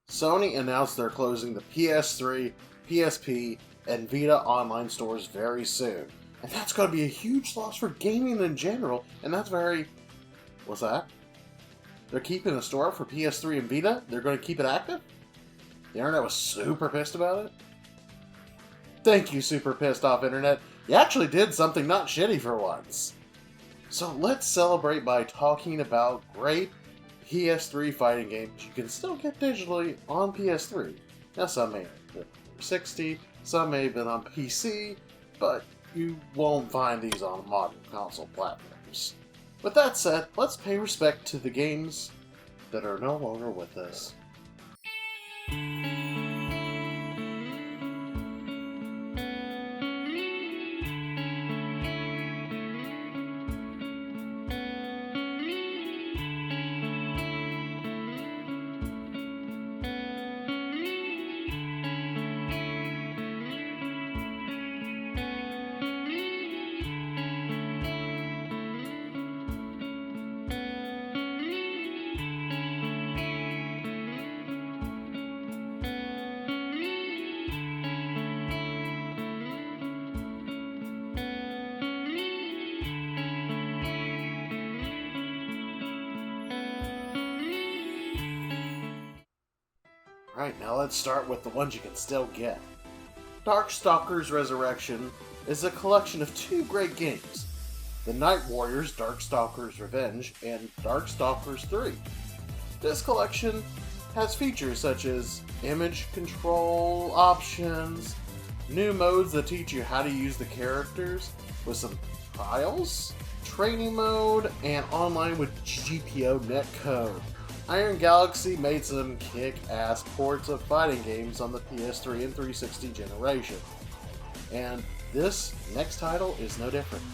Sony announced they're closing the PS3, PSP, and Vita online stores very soon. And that's going to be a huge loss for gaming in general, and that's very... What's that? They're keeping the store up for PS3 and Vita? They're going to keep it active? The internet was super pissed about it? Thank you, super pissed off internet. You actually did something not shitty for once. So let's celebrate by talking about great PS3 fighting games you can still get digitally on PS3. Now some may have been 60, some may have been on PC, but you won't find these on modern console platforms. With that said, let's pay respect to the games that are no longer with us. Alright, now let's start with the ones you can still get. Darkstalkers Resurrection is a collection of two great games, The Night Warriors Darkstalkers Revenge and Darkstalkers 3. This collection has features such as image control options, new modes that teach you how to use the characters with some trials, training mode, and online with GPO netcode. Iron Galaxy made some kick-ass ports of fighting games on the PS3 and 360 generation, and this next title is no different.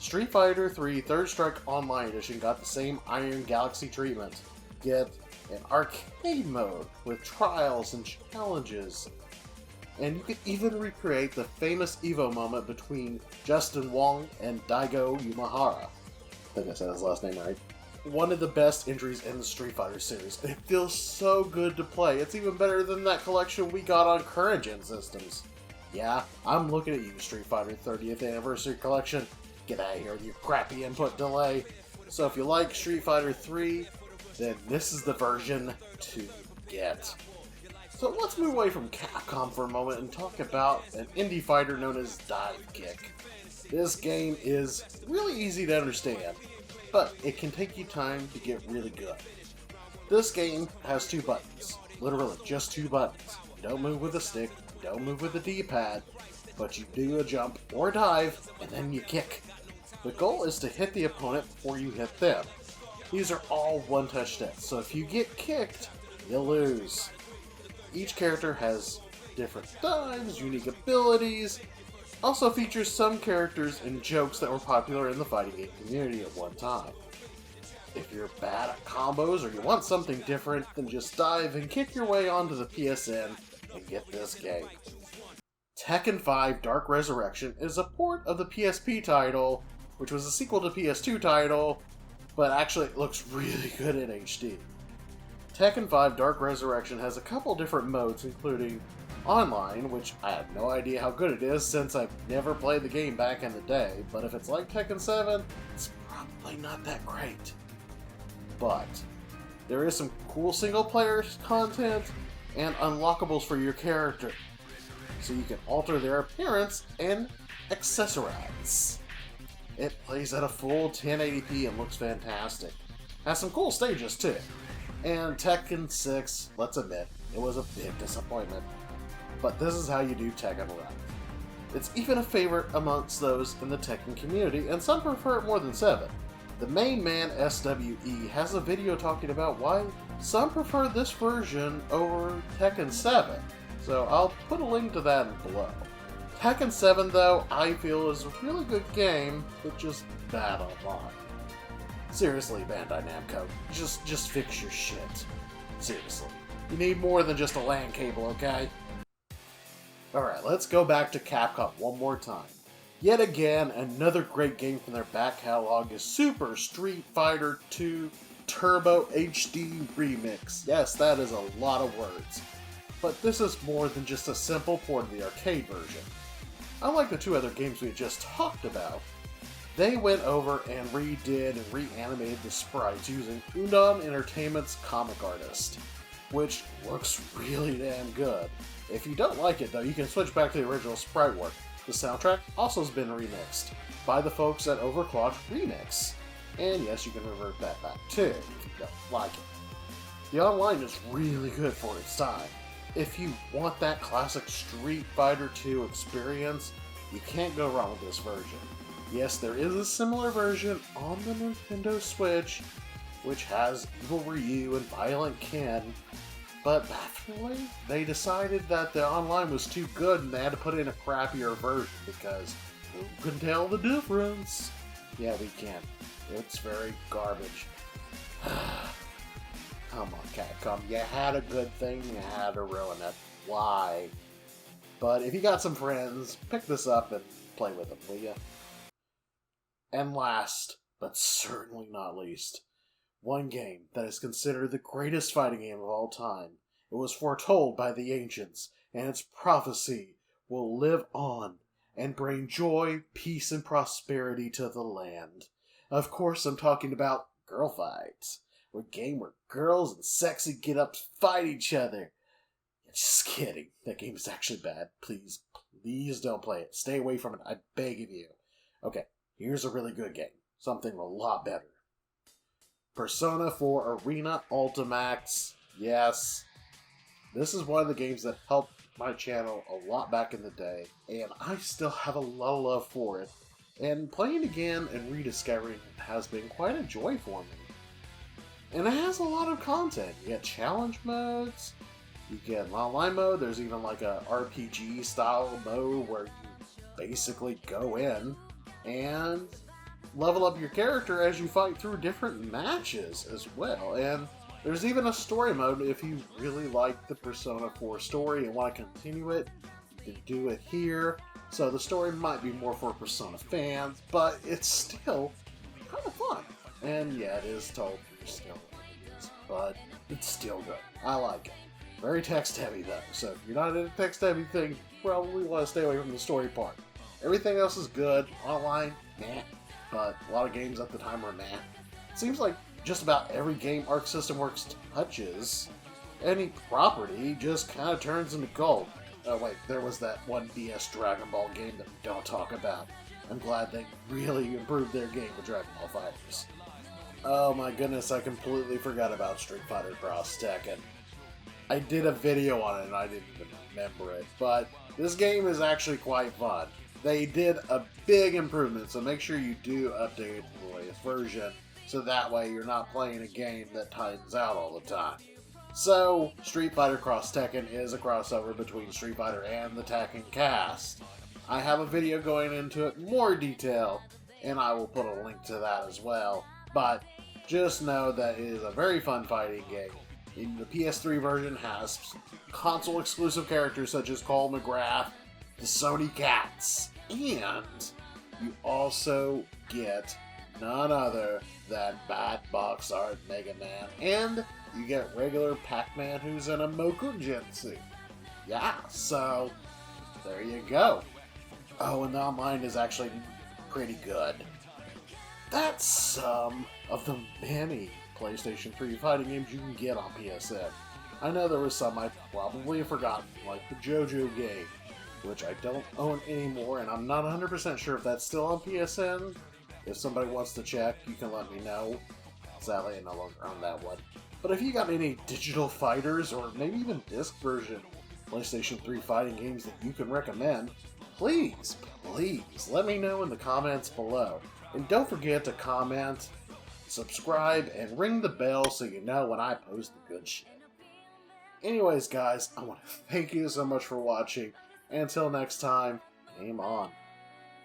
Street Fighter 3 Third Strike Online Edition got the same Iron Galaxy treatment. Get an arcade mode with trials and challenges, and you can even recreate the famous Evo moment between Justin Wong and Daigo Yumehara. I think I said his last name right. One of the best entries in the Street Fighter series. It feels so good to play. It's even better than that collection we got on current gen systems. Yeah, I'm looking at you, Street Fighter 30th Anniversary Collection. Get out of here with your crappy input delay. So if you like Street Fighter 3, then this is the version to get. So let's move away from Capcom for a moment and talk about an indie fighter known as Divekick. This game is really easy to understand, but it can take you time to get really good. This game has two buttons. Literally, just two buttons. You don't move with a stick, you don't move with a D-pad, but you do a jump or dive, and then you kick. The goal is to hit the opponent before you hit them. These are all one-touch deaths, so if you get kicked, you lose. Each character has different dives, unique abilities, also features some characters and jokes that were popular in the fighting game community at one time. If you're bad at combos or you want something different, then just dive and kick your way onto the PSN and get this game. Tekken 5 Dark Resurrection is a port of the PSP title, which was a sequel to PS2 title, but actually it looks really good in HD. Tekken 5 Dark Resurrection has a couple different modes, including online, which I have no idea how good it is since I've never played the game back in the day, but if it's like Tekken 7, it's probably not that great. But there is some cool single player content and unlockables for your character, so you can alter their appearance and accessorize. It plays at a full 1080p and looks fantastic. Has some cool stages too. And Tekken 6, let's admit, it was a big disappointment. But this is how you do Tekken right. It's even a favorite amongst those in the Tekken community, and some prefer it more than 7. The main man SWE has a video talking about why some prefer this version over Tekken 7, so I'll put a link to that below. Tekken 7, though, I feel is a really good game, but just bad online. Seriously, Bandai Namco, just fix your shit. Seriously. You need more than just a LAN cable, okay? Alright, let's go back to Capcom one more time. Yet again, another great game from their back catalog is Super Street Fighter 2 Turbo HD Remix. Yes, that is a lot of words. But this is more than just a simple port of the arcade version. Unlike the two other games we just talked about, they went over and redid and reanimated the sprites using Undon Entertainment's comic artist, which looks really damn good. If you don't like it though, you can switch back to the original sprite work. The soundtrack also has been remixed by the folks at Overclocked Remix. And yes, you can revert that back too, if you don't like it. The online is really good for its time. If you want that classic Street Fighter II experience, you can't go wrong with this version. Yes, there is a similar version on the Nintendo Switch, which has Evil Ryu and Violent Ken, but bafflingly, they decided that the online was too good and they had to put in a crappier version because who can tell the difference? Yeah, we can. It's very garbage. Come on, Capcom. You had a good thing, you had to ruin it. Why? But if you got some friends, pick this up and play with them, will ya? And last, but certainly not least, one game that is considered the greatest fighting game of all time. It was foretold by the ancients, and its prophecy will live on and bring joy, peace, and prosperity to the land. Of course, I'm talking about Girl Fights, a game where girls and sexy get-ups fight each other. Just kidding. That game is actually bad. Please don't play it. Stay away from it. I beg of you. Okay, here's a really good game. Something a lot better. Persona 4 Arena Ultimax. Yes. This is one of the games that helped my channel a lot back in the day, and I still have a lot of love for it. And playing again and rediscovering it has been quite a joy for me. And it has a lot of content. You get challenge modes, you get an online mode, there's even like a RPG style mode where you basically go in and level up your character as you fight through different matches as well. And there's even a story mode if you really like the Persona 4 story and want to continue it. You can do it here. So the story might be more for Persona fans, but it's still kind of fun. And yeah, it is told through still images, but it's still good. I like it. Very text heavy though, so if you're not in a text heavy thing, you probably want to stay away from the story part. Everything else is good. Online, meh. But a lot of games at the time were meh. It seems like just about every game Arc System Works touches, any property just kind of turns into gold. Oh wait, there was that one DS Dragon Ball game that we don't talk about. I'm glad they really improved their game with Dragon Ball Fighters. Oh my goodness, I completely forgot about Street Fighter Cross Tekken. I did a video on it and I didn't even remember it, but this game is actually quite fun. They did a big improvement, so make sure you do update it to the latest version, so that way you're not playing a game that tightens out all the time. So, Street Fighter Cross Tekken is a crossover between Street Fighter and the Tekken cast. I have a video going into it in more detail, and I will put a link to that as well, but just know that it is a very fun fighting game. The PS3 version has console-exclusive characters such as Cole McGrath, the Sony Cats, and you also get none other than Bad Box Art Mega Man, and you get regular Pac-Man who's in a Mokujinsu. Yeah, so there you go. Oh, and the online is actually pretty good. That's some of the many PlayStation 3 fighting games you can get on PSN. I know there was some I probably have forgotten, like the JoJo game, which I don't own anymore, and I'm not 100% sure if that's still on PSN. If somebody wants to check, you can let me know. Sadly, I no longer own that one. But if you got any digital fighters, or maybe even disc version PlayStation 3 fighting games that you can recommend, please let me know in the comments below. And don't forget to comment, subscribe, and ring the bell so you know when I post the good shit. Anyways, guys, I want to thank you so much for watching. And until next time, game on.